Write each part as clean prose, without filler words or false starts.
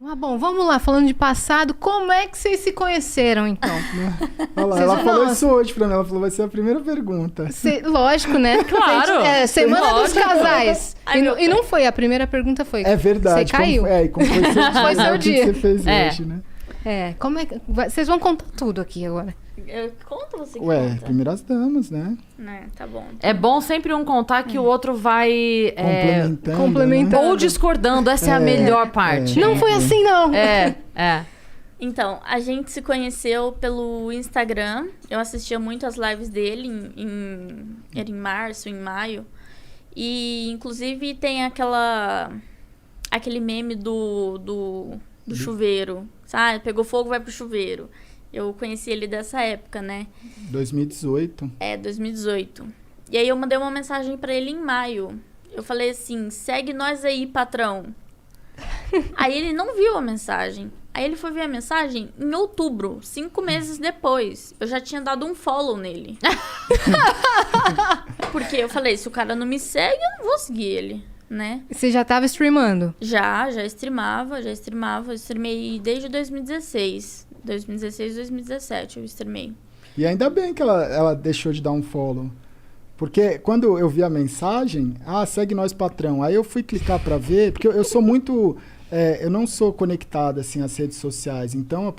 Ah, bom, vamos lá, falando de passado, como é que vocês se conheceram, então? Olha lá, ela falou isso hoje pra mim, ela falou, vai ser a primeira pergunta. Lógico, né? Claro. Semana dos casais. E não foi, a primeira pergunta foi... É verdade. Você caiu. Como foi seu dia, Foi seu o dia. que você fez hoje, né? Como é que... Vocês vão contar tudo aqui agora. Conta você que Ué, conta. primeiras damas, né? Tá bom. É bom sempre um contar que o outro vai... complementando. Ou discordando, essa é a melhor parte. Não foi assim, não. Então, a gente se conheceu pelo Instagram. Eu assistia muito as lives dele era em março, em maio. E, inclusive, tem aquele meme do chuveiro. Sabe? Pegou fogo, vai pro chuveiro. Eu conheci ele dessa época, né? 2018. 2018. E aí eu mandei uma mensagem pra ele em maio. Eu falei assim, segue nós aí, patrão. Aí ele não viu a mensagem. Aí ele foi ver a mensagem em outubro, 5 meses depois. Eu já tinha dado um follow nele. Porque eu falei, se o cara não me segue, eu não vou seguir ele, né? Você já tava streamando? Já streamava. Eu streamei desde 2016. 2017 eu streamei. E ainda bem que ela deixou de dar um follow. Porque quando eu vi a mensagem, segue nós, patrão. Aí eu fui clicar pra ver, porque eu sou muito... eu não sou conectado, assim, às redes sociais. Então,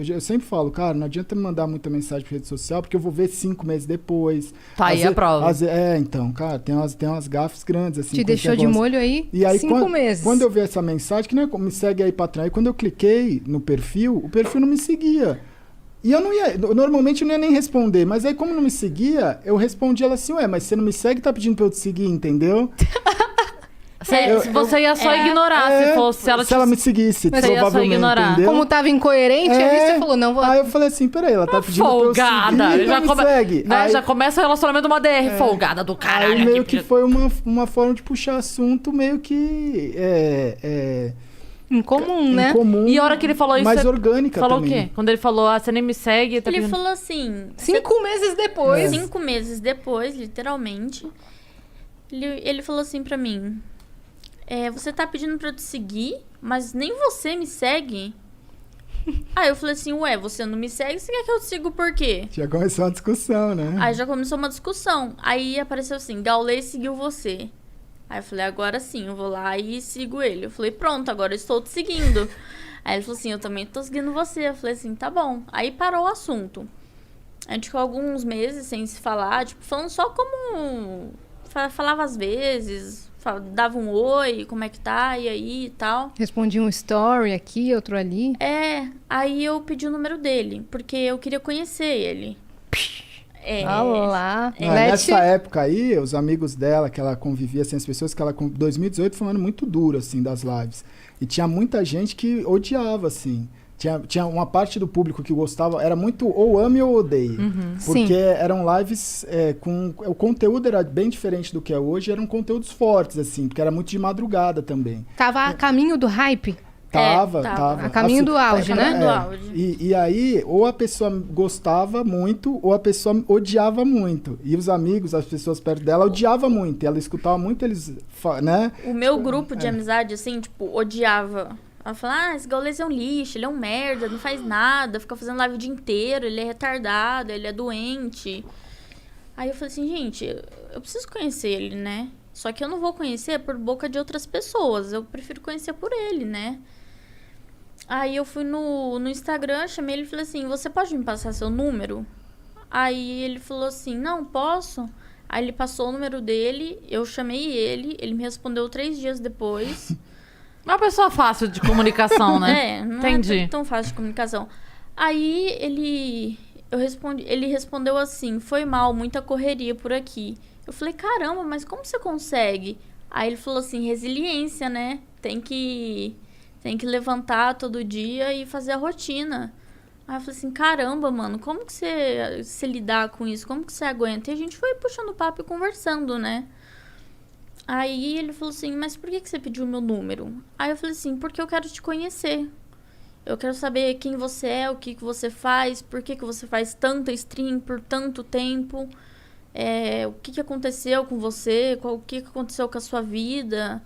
eu sempre falo, cara, não adianta me mandar muita mensagem pra rede social, porque eu vou ver 5 meses depois. Tá aí a prova. Então, cara, tem umas gafes grandes, assim. Te deixou de molho aí, e aí 5 meses. Quando eu vi essa mensagem, que não é me segue aí, patrão. Aí quando eu cliquei no perfil, o perfil não me seguia. E eu não ia, normalmente eu não ia nem responder, mas aí como não me seguia, eu respondi ela assim, mas você não me segue, tá pedindo pra eu te seguir, entendeu? Você ia só ignorar se ela me seguisse, mas provavelmente, entendeu? Como tava incoerente, aí você falou, não vou... Aí eu falei assim, peraí, ela tá pedindo folgada. pra eu seguir, então me segue. Né? Aí, já começa o relacionamento uma DR, folgada do caralho. Aí meio que foi uma forma de puxar assunto meio que... Incomum, né? Incomum, e a hora que ele falou isso... mais orgânica falou também. o quê? Quando ele falou, você nem me segue... Ele falou assim... 5 meses depois. 5 meses depois, literalmente. Ele falou assim pra mim... você tá pedindo pra eu te seguir, mas nem você me segue? Aí eu falei assim, você não me segue, você quer que eu te siga por quê? Já começou uma discussão, né? Aí já começou uma discussão. Aí apareceu assim, Gaulês seguiu você. Aí eu falei, agora sim, eu vou lá e sigo ele. Eu falei, pronto, agora eu estou te seguindo. Aí ele falou assim, eu também tô seguindo você. Eu falei assim, tá bom. Aí parou o assunto. A gente ficou alguns meses sem se falar, tipo, falando só como... Falava às vezes, dava um oi, como é que tá, e aí e tal. Respondi um story aqui, outro ali. Aí eu pedi o número dele, porque eu queria conhecer ele. Olá. Nessa época aí, os amigos dela, que ela convivia, assim, as pessoas que ela... 2018 foi um ano muito duro, assim, das lives. E tinha muita gente que odiava, assim. Tinha uma parte do público que gostava, era muito ou ame ou odeie. Porque eram lives com... O conteúdo era bem diferente do que é hoje, eram conteúdos fortes, assim, porque era muito de madrugada também. Tava a caminho do hype? Tava. A caminho assim, do auge, né? Do auge. E aí, ou a pessoa gostava muito, ou a pessoa odiava muito. E os amigos, as pessoas perto dela, odiavam muito. E ela escutava muito eles, né? O meu grupo de amizade, assim, tipo, odiava. Ela falava, esse Gaulês é um lixo, ele é um merda, não faz nada, fica fazendo live o dia inteiro, ele é retardado, ele é doente. Aí eu falei assim, gente, eu preciso conhecer ele, né? Só que eu não vou conhecer por boca de outras pessoas, eu prefiro conhecer por ele, né? Aí eu fui no Instagram, chamei ele e falei assim, você pode me passar seu número? Aí ele falou assim, não, posso. Aí ele passou o número dele, eu chamei ele me respondeu 3 dias depois. Uma pessoa fácil de comunicação, né? Não Entendi. é tão fácil de comunicação. Aí ele respondeu assim, foi mal, muita correria por aqui. Eu falei, caramba, mas como você consegue? Aí ele falou assim, resiliência, né? Tem que levantar todo dia e fazer a rotina. Aí eu falei assim, caramba, mano, como que você lidar com isso? Como que você aguenta? E a gente foi puxando papo e conversando, né? Aí ele falou assim, mas por que você pediu o meu número? Aí eu falei assim, porque eu quero te conhecer. Eu quero saber quem você é, o que você faz, por que você faz tanta stream por tanto tempo. O que aconteceu com você, o que aconteceu com a sua vida.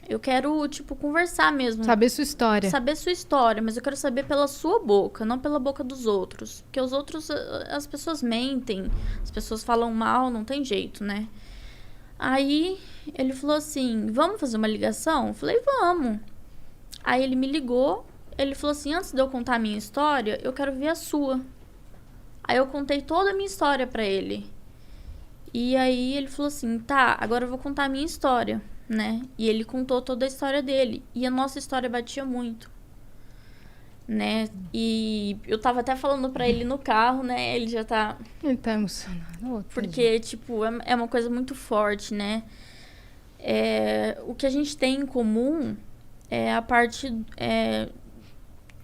Eu quero, tipo, conversar mesmo. Saber sua história. Saber sua história, mas eu quero saber pela sua boca, não pela boca dos outros. Porque os outros, as pessoas mentem, as pessoas falam mal, não tem jeito, né? Aí ele falou assim, vamos fazer uma ligação? Eu falei, vamos. Aí ele me ligou, ele falou assim, antes de eu contar a minha história, eu quero ver a sua. Aí eu contei toda a minha história pra ele. E aí ele falou assim, tá, agora eu vou contar a minha história, né? E ele contou toda a história dele. E a nossa história batia muito, né? E eu tava até falando pra ele no carro, né? Ele já tá... Ele tá emocionado. Porque, tipo, é uma coisa muito forte, né? O que a gente tem em comum é a parte,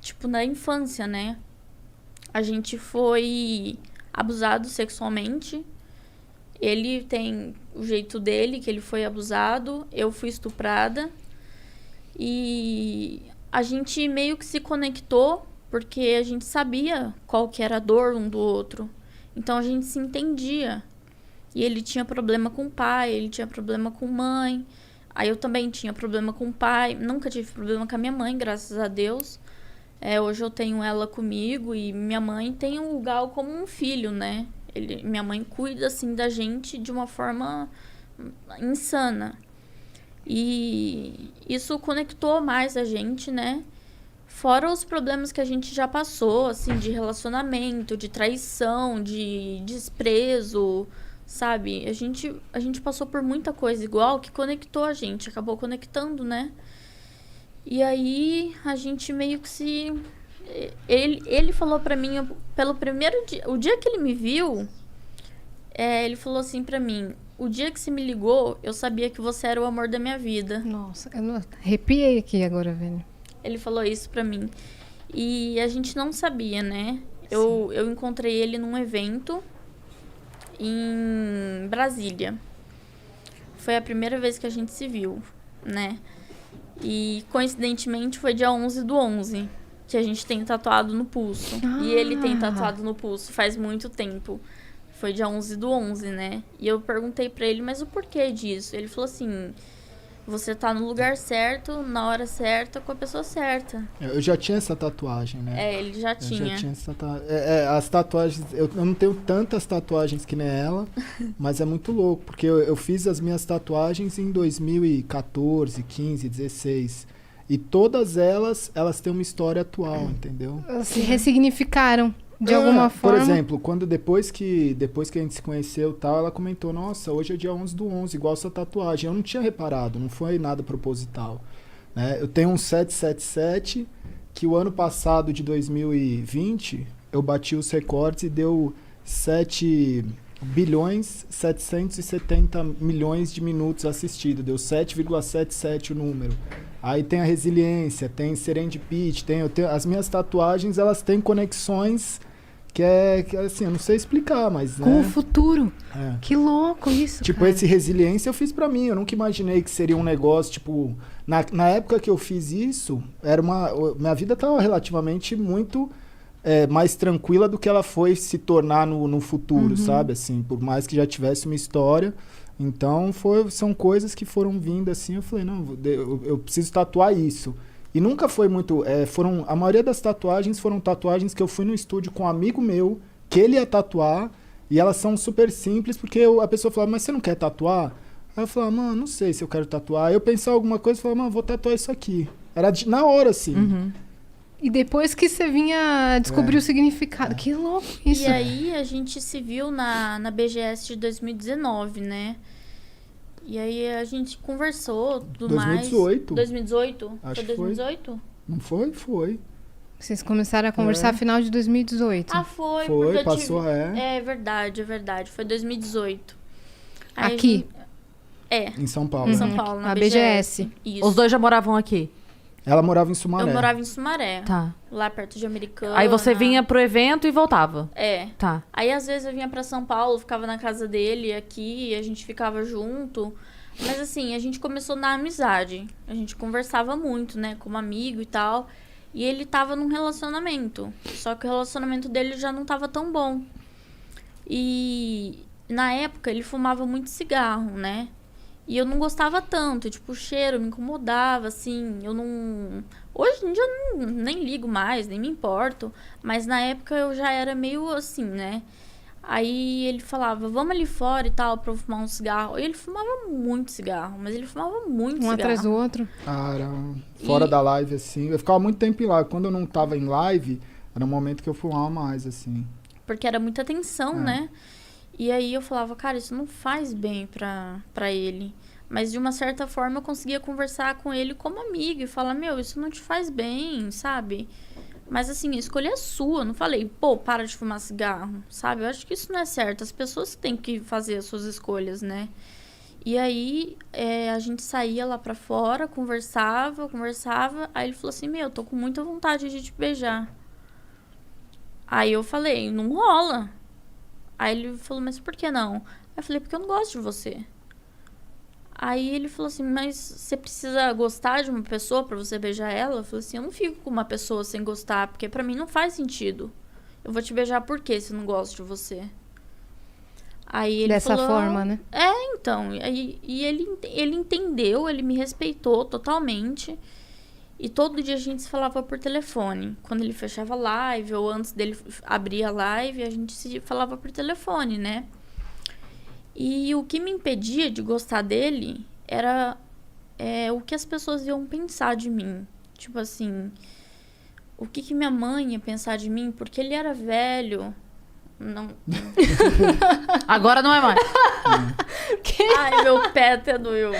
tipo, na infância, né? A gente foi abusado sexualmente. Ele tem o jeito dele, que ele foi abusado. Eu fui estuprada. E a gente meio que se conectou porque a gente sabia qual que era a dor um do outro. Então a gente se entendia. E ele tinha problema com o pai, ele tinha problema com mãe. Aí eu também tinha problema com o pai. Nunca tive problema com a minha mãe, graças a Deus. Hoje eu tenho ela comigo e minha mãe tem o Gal como um filho, né? Minha mãe cuida, assim, da gente de uma forma insana. E isso conectou mais a gente, né? Fora os problemas que a gente já passou, assim, de relacionamento, de traição, de desprezo, sabe? A gente passou por muita coisa igual que conectou a gente, acabou conectando, né? E aí a gente meio que se... Ele falou pra mim, pelo primeiro dia... O dia que ele me viu, ele falou assim pra mim, o dia que você me ligou, eu sabia que você era o amor da minha vida. Nossa, eu arrepiei aqui agora, velho. Ele falou isso pra mim. E a gente não sabia, né? Eu encontrei ele num evento em Brasília. Foi a primeira vez que a gente se viu, né? E, coincidentemente, foi dia 11/11, que a gente tem tatuado no pulso. E ele tem tatuado no pulso faz muito tempo. Foi dia 11/11, né? E eu perguntei pra ele, mas o porquê disso? Ele falou assim, você tá no lugar certo, na hora certa, com a pessoa certa. Eu já tinha essa tatuagem, né? Ele já tinha. Eu já tinha essa tatuagem. As tatuagens, eu não tenho tantas tatuagens que nem ela, mas é muito louco, porque eu fiz as minhas tatuagens em 2014, 15, 16. E todas elas têm uma história atual, entendeu? Se ressignificaram de alguma forma. Por exemplo, depois que a gente se conheceu e tal, ela comentou, nossa, hoje é dia 11/11, igual essa tatuagem. Eu não tinha reparado, não foi nada proposital. Né? Eu tenho um 777, que o ano passado, de 2020, eu bati os recordes e deu 7.770.000.000 de minutos assistidos. Deu 7,77 o número. Aí tem a resiliência, tem serendipity, as minhas tatuagens, elas têm conexões que assim, eu não sei explicar, mas... Com né? o futuro. É. Que louco isso, Tipo, cara. esse resiliência eu fiz pra mim, eu nunca imaginei que seria um negócio, tipo... Na época que eu fiz isso, minha vida tava relativamente muito mais tranquila do que ela foi se tornar no futuro, sabe? Assim, por mais que já tivesse uma história... Então, são coisas que foram vindo assim, eu falei, não, eu preciso tatuar isso. E nunca foi muito... a maioria das tatuagens foram tatuagens que eu fui no estúdio com um amigo meu, que ele ia tatuar, e elas são super simples, porque a pessoa falava, mas você não quer tatuar? Aí eu falava, mano, não sei se eu quero tatuar. Aí eu pensava alguma coisa e falava, mano, vou tatuar isso aqui. Era na hora, assim. Uhum. E depois que você vinha descobrir o significado. Que louco isso. E aí a gente se viu na BGS de 2019, né? E aí a gente conversou, tudo 2018. mais. 2018? Acho Foi que foi. 2018? Não foi? Foi. Vocês começaram a conversar no final de 2018. Ah, foi. Foi, porque eu passou, É verdade. Foi 2018. Aí Aqui? Em São Paulo. Em São Paulo, na Na BGS. BGS. Isso. Os dois já moravam aqui? Ela morava em Sumaré. Eu morava em Sumaré. Tá. Lá perto de Americana. Aí você vinha pro evento e voltava? Tá. Aí às vezes eu vinha pra São Paulo, ficava na casa dele aqui, a gente ficava junto. Mas assim, a gente começou na amizade. A gente conversava muito, né, como amigo e tal. E ele tava num relacionamento. Só que o relacionamento dele já não tava tão bom. E na época ele fumava muito cigarro, né? E eu não gostava tanto, tipo, o cheiro me incomodava, assim, eu não... Hoje em dia eu nem ligo mais, nem me importo, mas na época eu já era meio assim, né? Aí ele falava, vamos ali fora e tal, pra eu fumar um cigarro. E ele fumava muito cigarro, mas ele fumava muito cigarro. Um atrás do outro. Ah, era fora da live, assim. Eu ficava muito tempo em live. Quando eu não tava em live, era um momento que eu fumava mais, assim. Porque era muita tensão, né? E aí eu falava, cara, isso não faz bem pra ele. Mas de uma certa forma eu conseguia conversar com ele como amigo e falar, meu, isso não te faz bem, sabe? Mas assim, a escolha é sua. Eu não falei, pô, para de fumar cigarro, sabe? Eu acho que isso não é certo. As pessoas têm que fazer as suas escolhas, né? E aí, a gente saía lá pra fora, conversava. Aí ele falou assim, meu, tô com muita vontade de te beijar. Aí eu falei, não rola. Aí ele falou, mas por que não? Aí eu falei, porque eu não gosto de você. Aí ele falou assim, mas você precisa gostar de uma pessoa pra você beijar ela? Eu falei assim, eu não fico com uma pessoa sem gostar, porque pra mim não faz sentido. Eu vou te beijar por quê se eu não gosto de você? Aí ele Dessa falou, forma, né? Então. E ele entendeu, ele me respeitou totalmente. E todo dia a gente se falava por telefone. Quando ele fechava live ou antes dele abrir a live, a gente se falava por telefone, né? E o que me impedia de gostar dele era o que as pessoas iam pensar de mim. Tipo assim, o que minha mãe ia pensar de mim? Porque ele era velho. Não. Agora não é mais. Ai, meu pé até doeu.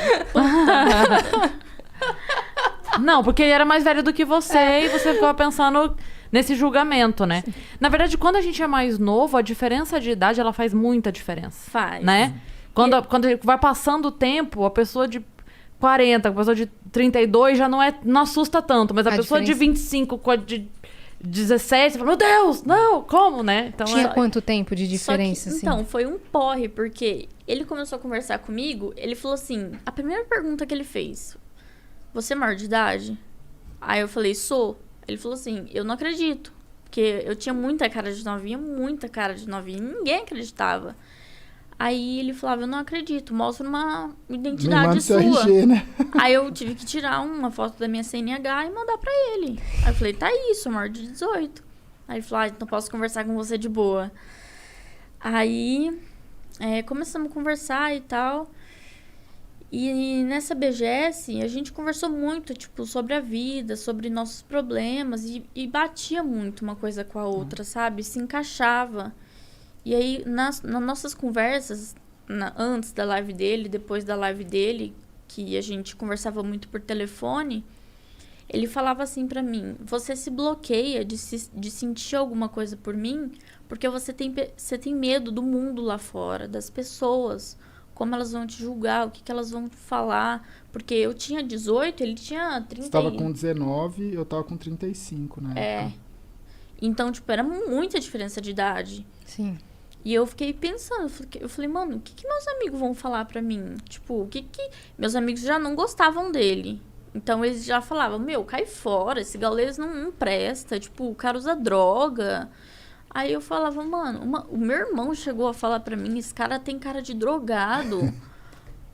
Não, porque ele era mais velho do que você e você ficava pensando nesse julgamento, né? Sim. Na verdade, quando a gente é mais novo, a diferença de idade, ela faz muita diferença. Faz. Né? Quando vai passando o tempo, a pessoa de 40, a pessoa de 32 já não assusta tanto, mas a pessoa de 25 com a de 17, você fala, meu Deus, não, como, né? Então, tinha quanto tempo de diferença, assim? Então, foi um porre, porque ele começou a conversar comigo, ele falou assim, a primeira pergunta que ele fez, você é maior de idade? Aí eu falei, sou. Ele falou assim, eu não acredito. Porque eu tinha muita cara de novinha, e ninguém acreditava. Aí ele falava, eu não acredito, mostra uma identidade sua. RG, né? Aí eu tive que tirar uma foto da minha CNH e mandar pra ele. Aí eu falei, tá isso, sou maior de 18. Aí ele falou, então posso conversar com você de boa. Aí começamos a conversar e tal. E nessa BGS, a gente conversou muito, tipo, sobre a vida, sobre nossos problemas. E batia muito uma coisa com a outra, sabe? Se encaixava. E aí, nas nossas conversas, antes da live dele, depois da live dele, que a gente conversava muito por telefone, ele falava assim pra mim, você se bloqueia de sentir alguma coisa por mim, porque você tem medo do mundo lá fora, das pessoas, como elas vão te julgar, o que elas vão falar. Porque eu tinha 18, ele tinha 30. Você tava com 19, eu tava com 35, né? Então, tipo, era muita diferença de idade. Sim. E eu fiquei pensando, eu falei, mano, o que meus amigos vão falar pra mim? Tipo, o que meus amigos já não gostavam dele. Então, eles já falavam, meu, cai fora, esse gaulês não presta, tipo, o cara usa droga. Aí eu falava, mano, o meu irmão chegou a falar pra mim, esse cara tem cara de drogado.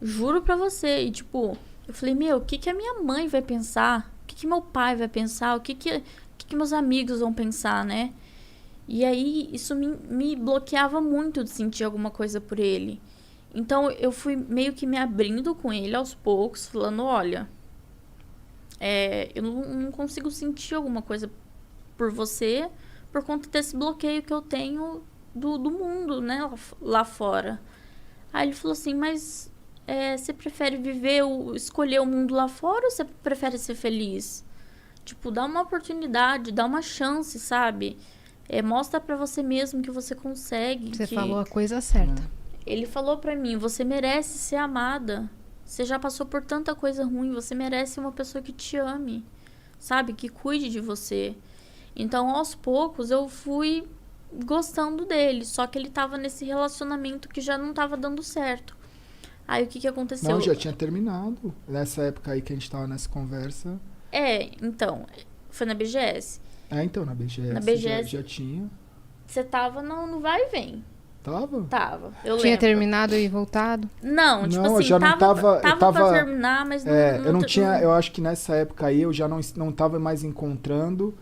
Juro pra você. E, tipo, eu falei, meu, o que a minha mãe vai pensar? O que meu pai vai pensar? O que meus amigos vão pensar, né? E aí, isso me bloqueava muito de sentir alguma coisa por ele. Então, eu fui meio que me abrindo com ele aos poucos, falando, olha, eu não consigo sentir alguma coisa por você por conta desse bloqueio que eu tenho do mundo, né, lá fora. Aí ele falou assim, mas você prefere escolher o mundo lá fora ou você prefere ser feliz? Tipo, dá uma oportunidade, dá uma chance, sabe? Mostra pra você mesmo que você consegue. Você falou a coisa certa. Ele falou pra mim, você merece ser amada. Você já passou por tanta coisa ruim, você merece uma pessoa que te ame, sabe? Que cuide de você. Então, aos poucos, eu fui gostando dele. Só que ele tava nesse relacionamento que já não tava dando certo. Aí, o que aconteceu? Não, já tinha terminado. Nessa época aí que a gente tava nessa conversa. Então, foi na BGS. Então, na BGS. Na BGS já tinha. Você tava no vai e vem. Tava? Tava, eu Tinha lembro. terminado e voltado? Não, tipo Não, eu assim, já não tava- eu pra tava- terminar, mas não... Eu não tinha, eu acho que nessa época aí eu já não tava mais encontrando,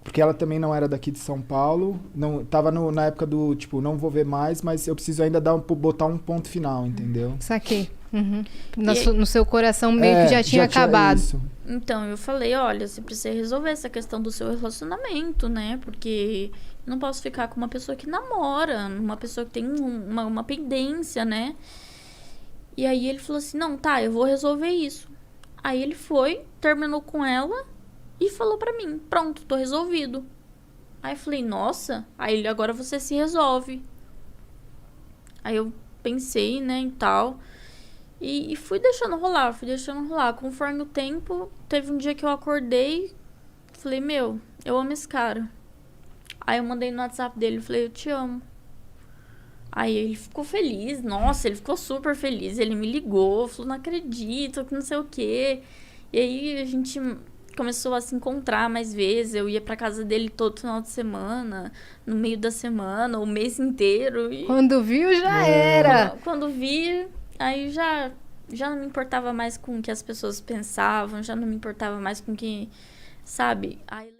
porque ela também não era daqui de São Paulo, não tava na época do, tipo, não vou ver mais, mas eu preciso ainda botar um ponto final, entendeu? Saquei. Uhum. E- No seu coração meio que já tinha acabado. isso. Então, eu falei, olha, você precisa resolver essa questão do seu relacionamento, né? Porque eu não posso ficar com uma pessoa que namora, uma pessoa que tem uma pendência, né? E aí ele falou assim, não, tá, eu vou resolver isso. Aí ele foi, terminou com ela e falou pra mim, pronto, tô resolvido. Aí eu falei, nossa, aí ele, agora você se resolve. Aí eu pensei, né, e tal... E fui deixando rolar. Conforme o tempo, teve um dia que eu acordei, falei, meu, eu amo esse cara. Aí eu mandei no WhatsApp dele, falei, eu te amo. Aí ele ficou feliz, nossa, ele ficou super feliz. Ele me ligou, falou, não acredito, que não sei o quê. E aí a gente começou a se encontrar mais vezes. Eu ia pra casa dele todo final de semana, no meio da semana, o mês inteiro. E Quando viu, já era. quando vi... Aí já não me importava mais com o que as pessoas pensavam, já não me importava mais com o que, sabe? Aí